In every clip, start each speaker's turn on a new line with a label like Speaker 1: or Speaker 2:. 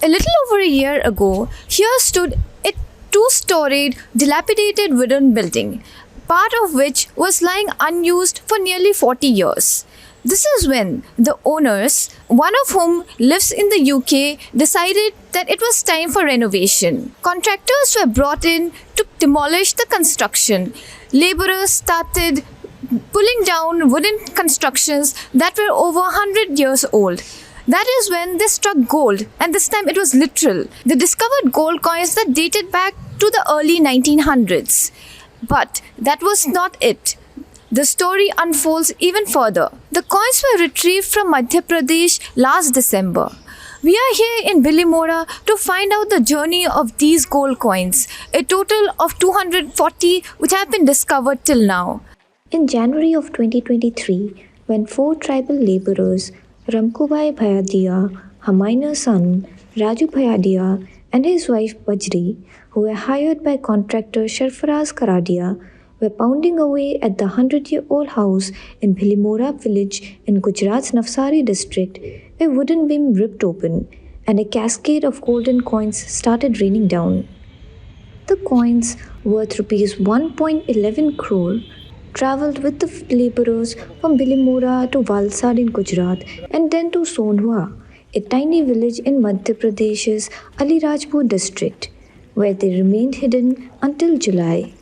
Speaker 1: A little over a year ago, here stood a two-storied, dilapidated wooden building, part of which was lying unused for nearly 40 years. This is when the owners, one of whom lives in the UK, decided that it was time for renovation. Contractors were brought in to demolish the construction. Labourers started pulling down wooden constructions that were over 100 years old. That is when they struck gold, and this time it was literal. They discovered gold coins that dated back to the early 1900s. But that was not it. The story unfolds even further. The coins were retrieved from Madhya Pradesh last December. We are here in Bilimora to find out the journey of these gold coins, a total of 240 which have been discovered till now.
Speaker 2: In January of 2023, when 4 tribal labourers, Ramkubai Bhayadia, her minor son, Raju Bhayadia, and his wife Bajri, who were hired by contractor Sharfaraz Karadia, were pounding away at the 100-year-old house in Bilimora village in Gujarat's Navsari district, a wooden beam ripped open and a cascade of golden coins started raining down. The coins, worth rupees 1.11 crore, travelled with the labourers from Bilimora to Valsad in Gujarat and then to Sonhua, a tiny village in Madhya Pradesh's Alirajpur district, where they remained hidden until July.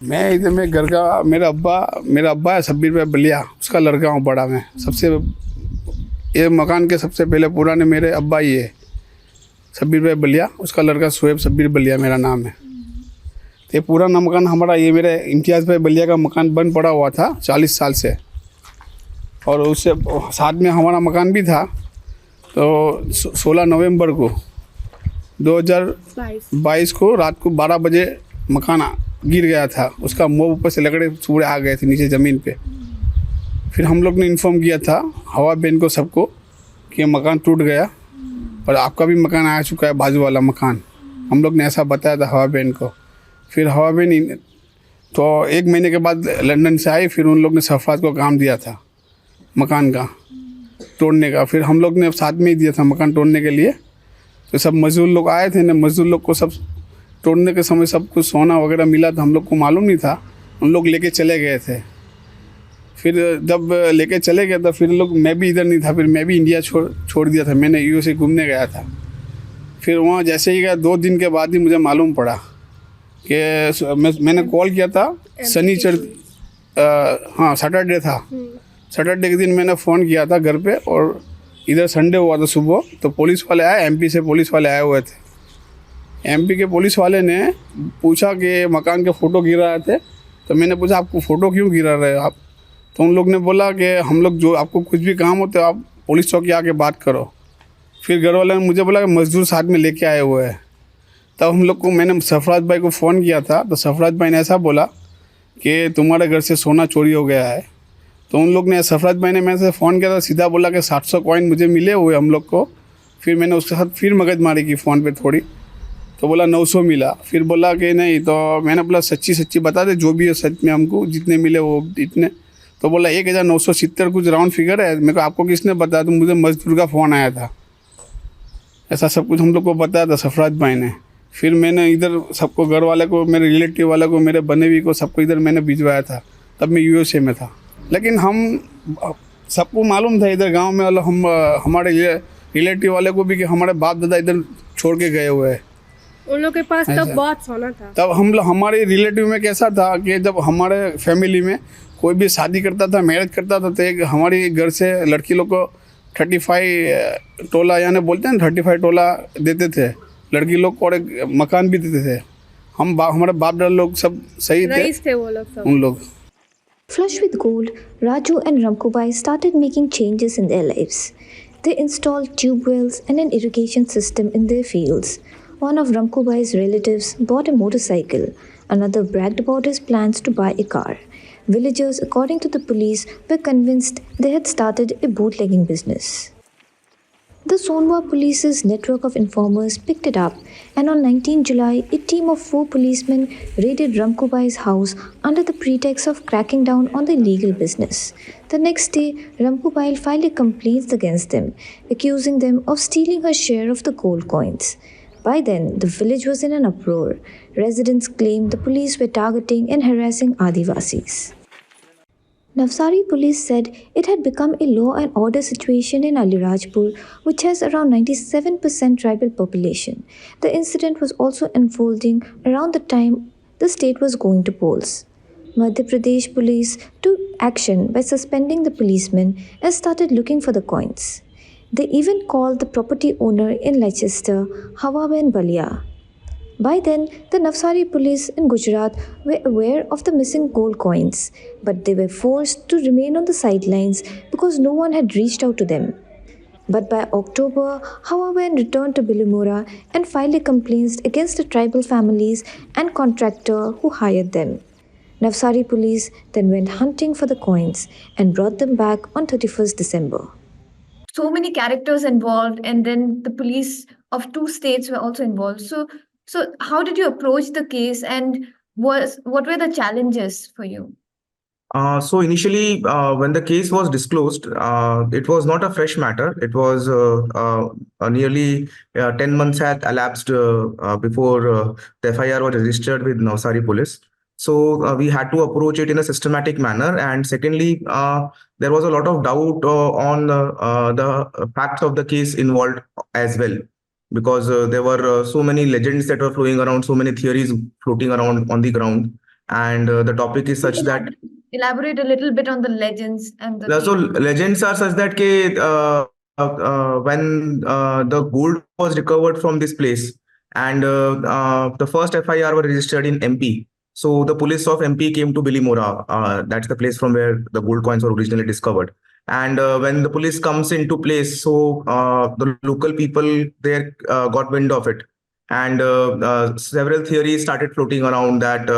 Speaker 3: मैं इधर में घर का मेरा अब्बा है 26 रुपये बलिया, उसका लड़का हूँ बड़ा मैं। सबसे ये मकान के सबसे पहले पुराने मेरे अब्बा ही है 26 रुपये बलिया, उसका लड़का शोएब 26 बलिया मेरा नाम है। तो ये पुराना मकान हमारा, ये मेरे इम्तियाज़ भाई बलिया का मकान बंद पड़ा हुआ था 40 साल से, और उससे साथ में हमारा मकान भी था। तो 16 नवंबर को 2022 को रात को 12 बजे मकान गिर गया था। उसका मुँह ऊपर से लकड़े पूरे आ गए थे नीचे ज़मीन पे। फिर हम लोग ने इन्फॉर्म किया था हवा बहन को, सबको, कि मकान टूट गया और आपका भी मकान आ चुका है, बाजू वाला मकान। हम लोग ने ऐसा बताया था हवा बहन को। फिर हवा बहन तो 1 महीने के बाद लंदन से आई, फिर उन लोग ने सफराज को काम दिया था मकान का तोड़ने का। फिर हम लोग ने साथ में ही दिया था मकान तोड़ने के लिए। तो सब मजदूर लोग आए थे ना, मजदूर लोग को सब तोड़ने के समय सब कुछ सोना वगैरह मिला था, हम लोग को मालूम नहीं था। उन लोग लेके चले गए थे। फिर जब लेके चले गए तो फिर लोग, मैं भी इधर नहीं था, फिर मैं भी इंडिया छोड़ दिया था। मैंने यूएसए घूमने गया था। फिर वहाँ जैसे ही गया 2 दिन के बाद ही मुझे मालूम पड़ा कि मैंने कॉल किया था सैटरडे था। सैटरडे के दिन मैंने फ़ोन किया था घर पे, और इधर संडे हुआ था सुबह। तो पुलिस वाले आए, एमपी से पुलिस वाले आए हुए थे। एमपी के पुलिस वाले ने पूछा कि मकान के फ़ोटो गिरा रहे थे। तो मैंने पूछा आपको फ़ोटो क्यों गिरा रहे हो आप? तो उन लोग ने बोला कि हम लोग, जो आपको कुछ भी काम हो तो आप पुलिस चौकी आके बात करो। फिर घर वाले ने मुझे बोला कि मजदूर साथ में लेके आए हुए हैं। तब हम लोग को, मैंने सरफराज भाई को फ़ोन किया था। तो सरफराज भाई ने ऐसा बोला कि तुम्हारे घर से सोना चोरी हो गया है। तो उन लोग ने, सरफराज भाई ने मेरे से फ़ोन किया था, सीधा बोला कि 700 कॉइन मुझे मिले हुए हम लोग को। फिर मैंने उसके साथ फिर मगजमारी की फ़ोन पे थोड़ी, तो बोला 900 मिला। फिर बोला कि नहीं, तो मैंने बोला सच्ची बता दे, जो भी है सच में हमको जितने मिले वो इतने। तो बोला 1970 कुछ राउंड फिगर है। मेरे को आपको किसने बताया? तो मुझे मजदूर का फ़ोन आया था। ऐसा सब कुछ हम लोग को बताया था सरफराज भाई ने। फिर मैंने इधर सबको, घर वाले को, मेरे रिलेटिव वाले को, मेरे बनेवी को, सबको इधर मैंने भिजवाया था। तब मैं यूएसए में था। लेकिन हम सबको मालूम था इधर गांव में, हम हमारे रिलेटिव वाले को भी, कि हमारे बाप दादा इधर छोड़ के गए हुए हैं।
Speaker 4: उन लोग के पास तब बहुत सोना था। तब
Speaker 3: हमारे रिलेटिव में कैसा था कि जब हमारे फैमिली में कोई भी शादी करता था, मैरिज करता था, तो एक हमारी घर से लड़की लोग को 35 तोला, यानी बोलते हैं 35 तोला देते थे लड़की लोग को, और एक मकान भी देते थे। हमारे बाप दादा लोग सब सही थे
Speaker 4: वो लोग सब।
Speaker 3: उन लोग।
Speaker 2: Flush with gold, Raju and Ramkubai started making changes in their lives. They installed tube wells and an irrigation system in their fields. One of Ramkubai's relatives bought a motorcycle. Another bragged about his plans to buy a car. Villagers, according to the police, were convinced they had started a bootlegging business. The Sonwa police's network of informers picked it up, and on 19 July, a team of 4 policemen raided Ramkubai's house under the pretext of cracking down on the illegal business. The next day, Ramkubai filed complaints against them, accusing them of stealing her share of the gold coins. By then, the village was in an uproar. Residents claimed the police were targeting and harassing Adivasis. Navsari police said it had become a law and order situation in Alirajpur, which has around 97% tribal population. The incident was also unfolding around the time the state was going to polls. Madhya Pradesh police took action by suspending the policemen and started looking for the coins. They even called the property owner in Leicester, Hawaben Balia. By then, the Navsari police in Gujarat were aware of the missing gold coins, but they were forced to remain on the sidelines because no one had reached out to them. But by October, Hawaben returned to Bilimora and filed complaints against the tribal families and contractor who hired them. Navsari police then went hunting for the coins and brought them back on 31st December.
Speaker 1: So many characters involved, and then the police of two states were also involved. So how did you approach the case, and what were the challenges for you?
Speaker 5: So initially, when the case was disclosed, it was not a fresh matter. It was nearly 10 months had elapsed before the FIR was registered with Navsari police. So we had to approach it in a systematic manner. And secondly, there was a lot of doubt on the facts of the case involved as well, because there were so many legends that were flowing around, so many theories floating around on the ground. And the topic is such that
Speaker 1: Elaborate a little bit on the legends and the
Speaker 5: so
Speaker 1: theories.
Speaker 5: legends are such that when the gold was recovered from this place, and the first FIR were registered in MP. So the police of MP came to Bilimora. That's the place from where the gold coins were originally discovered. And when the police comes into place, so the local people there got wind of it, and several theories started floating around that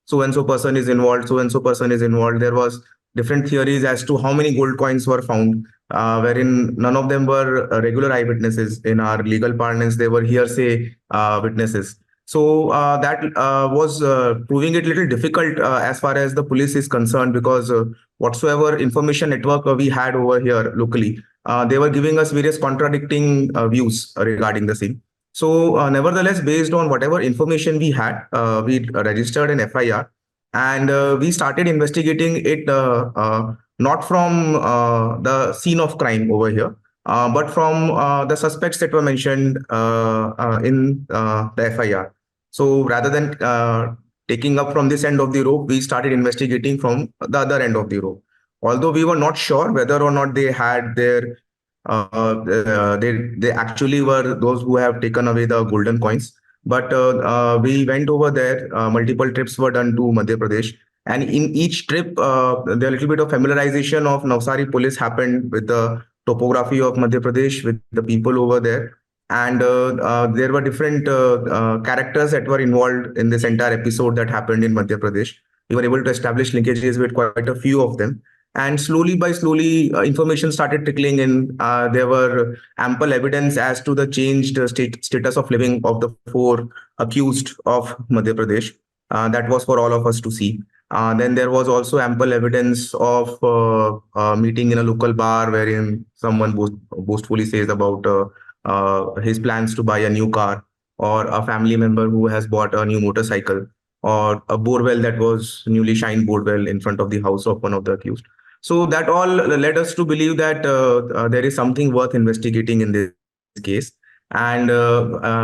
Speaker 5: so and so person is involved, so and so person is involved. There was different theories as to how many gold coins were found, wherein none of them were regular eyewitnesses. In our legal parlance, they were hearsay witnesses. So that was proving it a little difficult as far as the police is concerned, because whatsoever information network we had over here locally, they were giving us various contradicting views regarding the same. So nevertheless, based on whatever information we had, we registered an FIR, and we started investigating it not from the scene of crime over here, but from the suspects that were mentioned in the FIR. So rather than taking up from this end of the rope, we started investigating from the other end of the rope. Although we were not sure whether or not they had their they actually were those who have taken away the golden coins. But we went over there. Multiple trips were done to Madhya Pradesh, and in each trip, the little bit of familiarization of Navsari police happened with the topography of Madhya Pradesh, with the people over there, and there were different characters that were involved in this entire episode that happened in Madhya Pradesh. We were able to establish linkages with quite a few of them. And slowly by slowly, information started trickling in. There were ample evidence as to the changed status of living of the 4 accused of Madhya Pradesh. That was for all of us to see. Then there was also ample evidence of meeting in a local bar wherein someone boastfully says about his plans to buy a new car, or a family member who has bought a new motorcycle, or a borewell that was newly shined borewell in front of the house of one of the accused. So that all led us to believe that there is something worth investigating in this case. And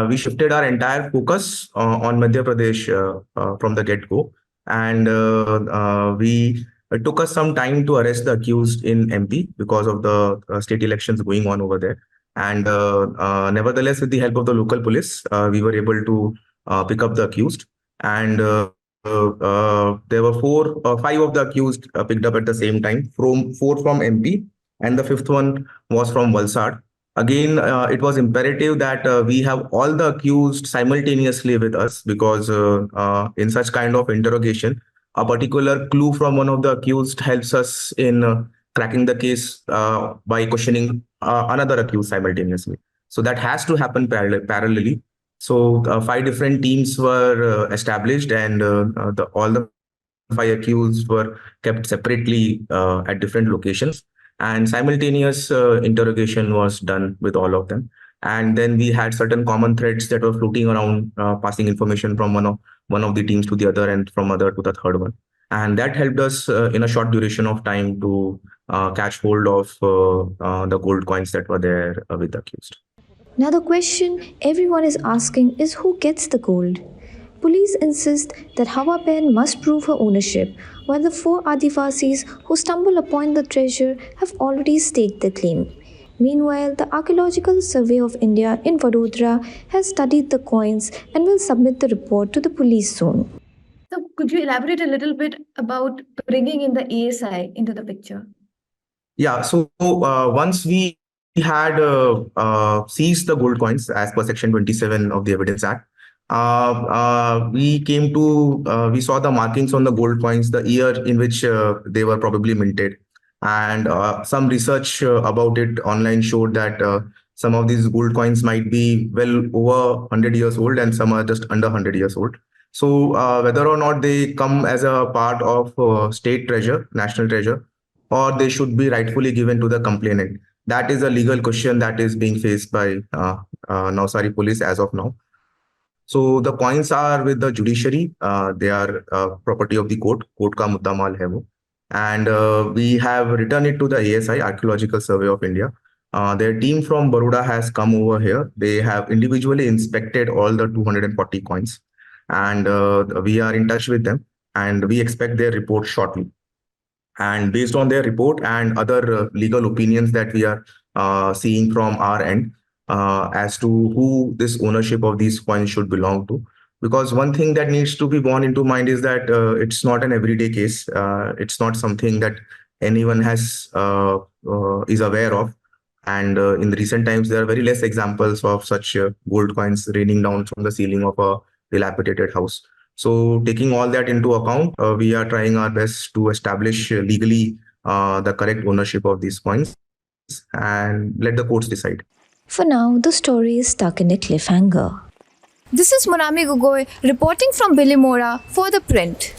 Speaker 5: we shifted our entire focus on Madhya Pradesh from the get-go. And it took us some time to arrest the accused in MP because of the state elections going on over there. And nevertheless, with the help of the local police, we were able to pick up the accused. And there were 5 of the accused picked up at the same time, 4 from MP, and the 5th one was from Valsad. Again, it was imperative that we have all the accused simultaneously with us, because in such kind of interrogation, a particular clue from one of the accused helps us in cracking the case by questioning another accused simultaneously. So that has to happen parallelly. So 5 different teams were established, and all the 5 accused were kept separately at different locations, and simultaneous interrogation was done with all of them. And then we had certain common threads that were floating around, passing information from one of the teams to the other, and from other to the third one. And that helped us in a short duration of time to catch hold of the gold coins that were there with the accused.
Speaker 2: Now, the question everyone is asking is who gets the gold? Police insist that Hawa Ben must prove her ownership, while the 4 Adivasis who stumble upon the treasure have already staked their claim. Meanwhile, the Archaeological Survey of India in Vadodara has studied the coins and will submit the report to the police soon.
Speaker 1: So, could you elaborate a little bit about bringing in the ASI into the picture?
Speaker 5: Yeah, so once we had seized the gold coins as per Section 27 of the Evidence Act, we saw the markings on the gold coins, the year in which they were probably minted. And some research about it online showed that some of these gold coins might be well over 100 years old, and some are just under 100 years old. So whether or not they come as a part of state treasure, national treasure, or they should be rightfully given to the complainant, that is a legal question that is being faced by Navsari police as of now. So the coins are with the judiciary. They are property of the court. Court ka mudda mal hai wo. And we have returned it to the ASI, Archaeological Survey of India. Their team from Baroda has come over here. They have individually inspected all the 240 coins. And we are in touch with them. And we expect their report shortly. And based on their report and other legal opinions that we are seeing from our end, as to who this ownership of these coins should belong to. Because one thing that needs to be borne into mind is that it's not an everyday case. It's not something that anyone is aware of. And in recent times, there are very less examples of such gold coins raining down from the ceiling of a dilapidated house. So taking all that into account, we are trying our best to establish legally the correct ownership of these coins and let the courts decide.
Speaker 2: For now, the story is stuck in a cliffhanger.
Speaker 1: This is Monami Gogoi reporting from Bilimora for ThePrint.